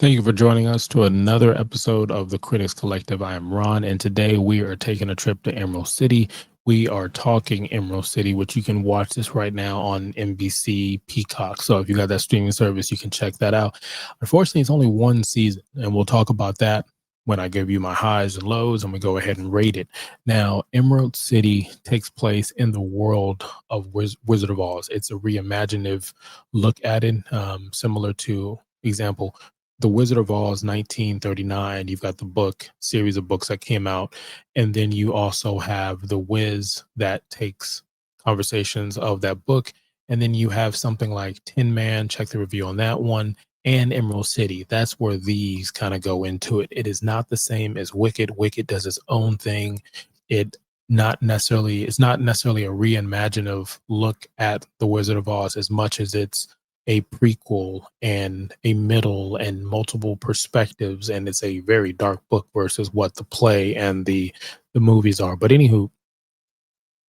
Thank you for joining us to another episode of the Critics Collective. I am Ron, and today we are taking a trip to Emerald City. We are talking Emerald City, which you can watch this right now on NBC Peacock. So if you got that streaming service, you can check that out. Unfortunately, it's only one season, and we'll talk about that when I give you my highs and lows, and we go ahead and rate it. Now, Emerald City takes place in the world of Wizard of Oz. It's a reimaginative look at it, similar to example the Wizard of Oz 1939. You've got the book series of books that came out, and then you also have the Wiz that takes conversations of that book, and then you have something like Tin Man. Check the review on that one. And Emerald City. That's where these kind of go into it. It is not the same as Wicked. Wicked does its own thing. It's not necessarily a reimaginative look at the Wizard of Oz as much as it's a prequel and a middle and multiple perspectives, and it's a very dark book versus what the play and the movies are. But anywho,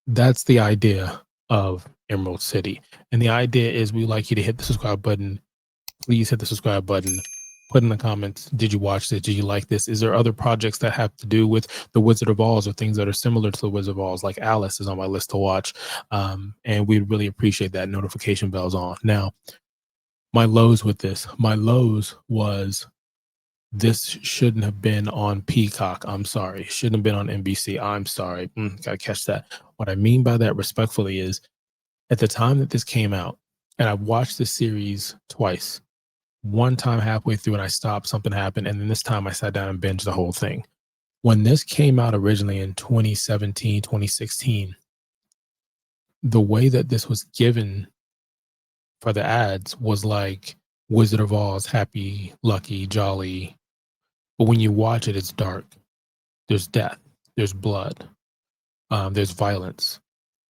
that's the idea of Emerald City. And the idea is we like you to hit the subscribe button. Please hit the subscribe button. Put in the comments, did you watch this? Did you like this? Is there other projects that have to do with the Wizard of Oz or things that are similar to the Wizard of Oz? Like Alice is on my list to watch. And we'd really appreciate that. Notification bells on. Now, my lows with this. My lows was this shouldn't have been on Peacock. I'm sorry. It shouldn't have been on NBC. I'm sorry. Gotta catch that. What I mean by that respectfully is at the time that this came out, and I watched the series twice. One time halfway through and I stopped, something happened, and then this time I sat down and binged the whole thing. When this came out originally in 2017, 2016, the way that this was given for the ads was like Wizard of Oz, happy, lucky, jolly. But when you watch it, it's dark. There's death, there's blood, there's violence.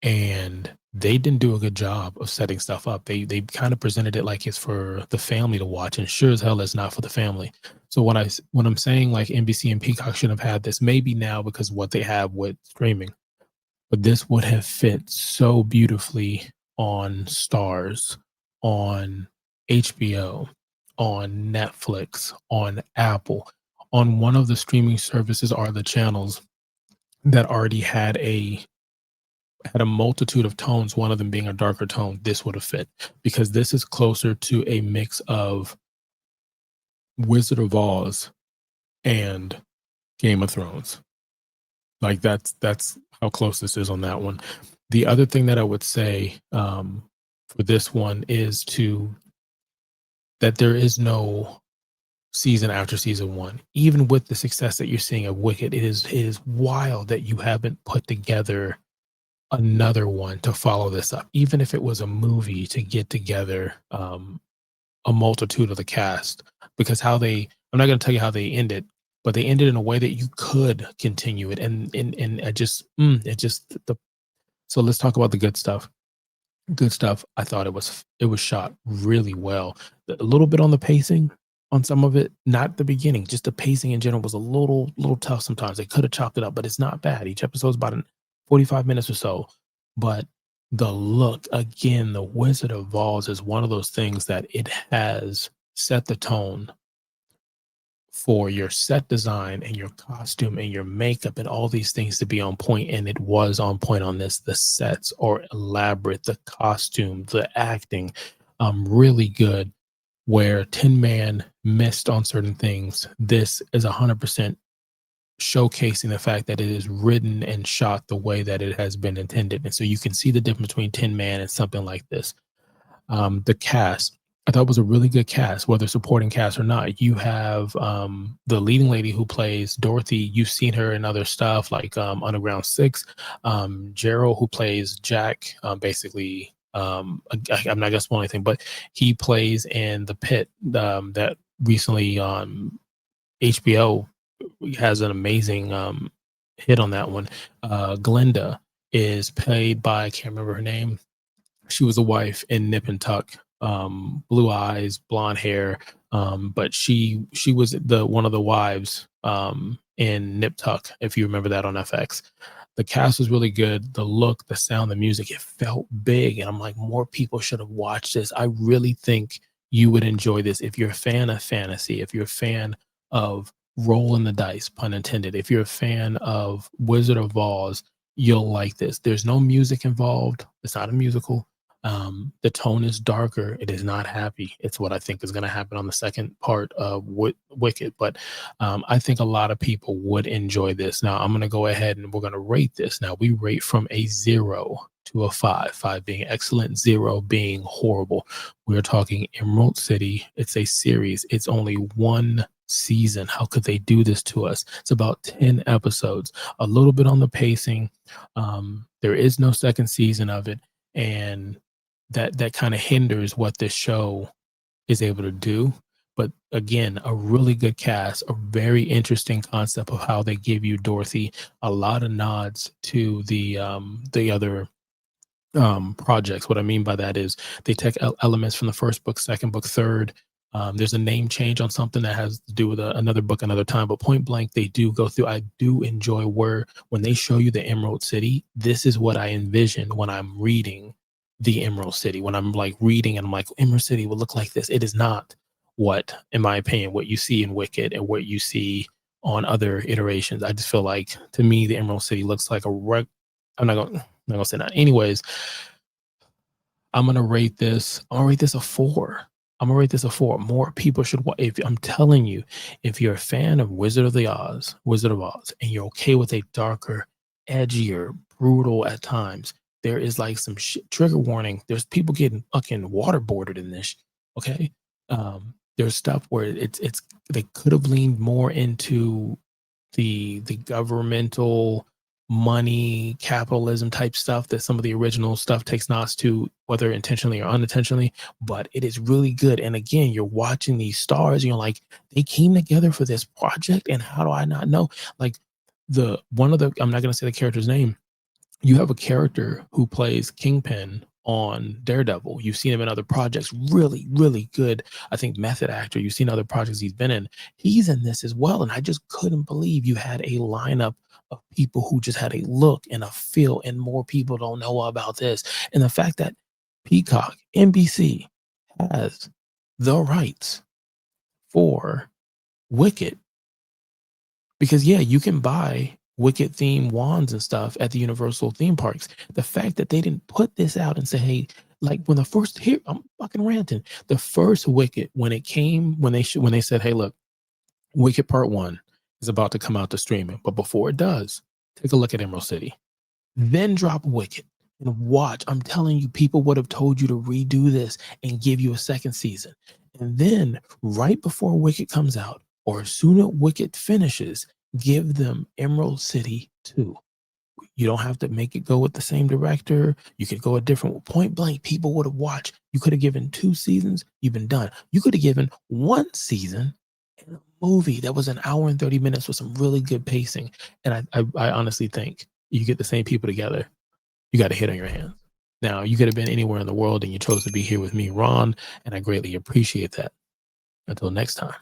And they didn't do a good job of setting stuff up. They kind of presented it like it's for the family to watch, and sure as hell it's not for the family. So when I'm saying like NBC and Peacock should have had this, maybe now because of what they have with streaming, but this would have fit so beautifully on Stars, on HBO, on Netflix, on Apple, on one of the streaming services are the channels that already had a multitude of tones, one of them being a darker tone. This would have fit because this is closer to a mix of Wizard of Oz and Game of Thrones. Like that's how close this is on that one. The other thing that I would say for this one is that there is no season after season one. Even with the success that you're seeing of Wicked, it is wild that you haven't put together another one to follow this up. Even if it was a movie to get together a multitude of the cast, because I'm not going to tell you how they ended, but they ended in a way that you could continue it. And so let's talk about the good stuff. Good stuff. I thought it was shot really well. A little bit on the pacing on some of it, not the beginning, just the pacing in general was a little tough sometimes. They could have chopped it up, but it's not bad. Each episode is about 45 minutes or so. But the look, again, the Wizard of Oz is one of those things that it has set the tone for your set design and your costume and your makeup and all these things to be on point, and it was on point on this. The sets are elaborate, the costume, the acting, really good. Where Tin Man missed on certain things, this is 100% showcasing the fact that it is written and shot the way that it has been intended, and so you can see the difference between Tin Man and something like this. The cast, I thought was a really good cast, whether supporting cast or not. You have the leading lady who plays Dorothy. You've seen her in other stuff like Underground 6. Gerald, who plays Jack, basically, I'm not gonna spoil anything, but he plays in The Pit that recently HBO has an amazing hit on that one. Glinda is played by, I can't remember her name. She was a wife in Nip and Tuck, blue eyes, blonde hair. But she was one of the wives in Nip Tuck, if you remember that on FX. The cast was really good. The look, the sound, the music, it felt big. And I'm like, more people should have watched this. I really think you would enjoy this. If you're a fan of fantasy, if you're a fan of rolling the dice, pun intended, if you're a fan of Wizard of Oz, you'll like this. There's no music involved. It's not a musical. The tone is darker. It is not happy. It's what I think is going to happen on the second part of Wicked. But I think a lot of people would enjoy this. Now, I'm going to go ahead and we're going to rate this. Now, we rate from a 0 to a 5, 5 being excellent, 0 being horrible. We're talking Emerald City. It's a series. It's only one season. How could they do this to us? It's about 10 episodes, a little bit on the pacing. There is no second season of it. And that kind of hinders what this show is able to do. But again, a really good cast, a very interesting concept of how they give you Dorothy, a lot of nods to the other projects. What I mean by that is they take elements from the first book, second book, third. There's a name change on something that has to do with another book another time, but point blank, they do go through. I do enjoy when they show you the Emerald City, this is what I envision when I'm reading the Emerald City. When I'm like reading and I'm like, Emerald City will look like this. It is not what, in my opinion, what you see in Wicked and what you see on other iterations. I just feel like, to me, the Emerald City looks like I'm not gonna say that. Anyways, I'm gonna rate this. I'm gonna rate this a 4. I'm gonna rate this a 4. More people should watch. If I'm telling you, if you're a fan of Wizard of Oz, and you're okay with a darker, edgier, brutal at times, there is like some trigger warning. There's people getting fucking waterboarded in this. Okay, there's stuff where it's they could have leaned more into the governmental money capitalism type stuff that some of the original stuff takes nods to, whether intentionally or unintentionally. But it is really good. And again, you're watching these stars and you're like, they came together for this project, and how do I not know? Like, I'm not going to say the character's name. You have a character who plays Kingpin on Daredevil. You've seen him in other projects. Really, really good. I think method actor. You've seen other projects he's been in. He's in this as well. And I just couldn't believe you had a lineup of people who just had a look and a feel, and more people don't know about this. And the fact that Peacock, NBC, has the rights for Wicked, because yeah, you can buy Wicked themed wands and stuff at the Universal theme parks. The fact that they didn't put this out and say, hey, like when the first here, I'm fucking ranting. The first Wicked, when it came, when they said, hey, look, Wicked Part 1 is about to come out to streaming, but before it does, take a look at Emerald City. Then drop Wicked and watch. I'm telling you, people would have told you to redo this and give you a second season. And then right before Wicked comes out, or as soon as Wicked finishes, give them Emerald City 2. You don't have to make it go with the same director. You could go a different point blank. People would have watched. You could have given 2 seasons. You've been done. You could have given 1 season and a movie that was an hour and 30 minutes with some really good pacing. And I honestly think you get the same people together, you got a hit on your hands. Now, you could have been anywhere in the world and you chose to be here with me, Ron, and I greatly appreciate that. Until next time.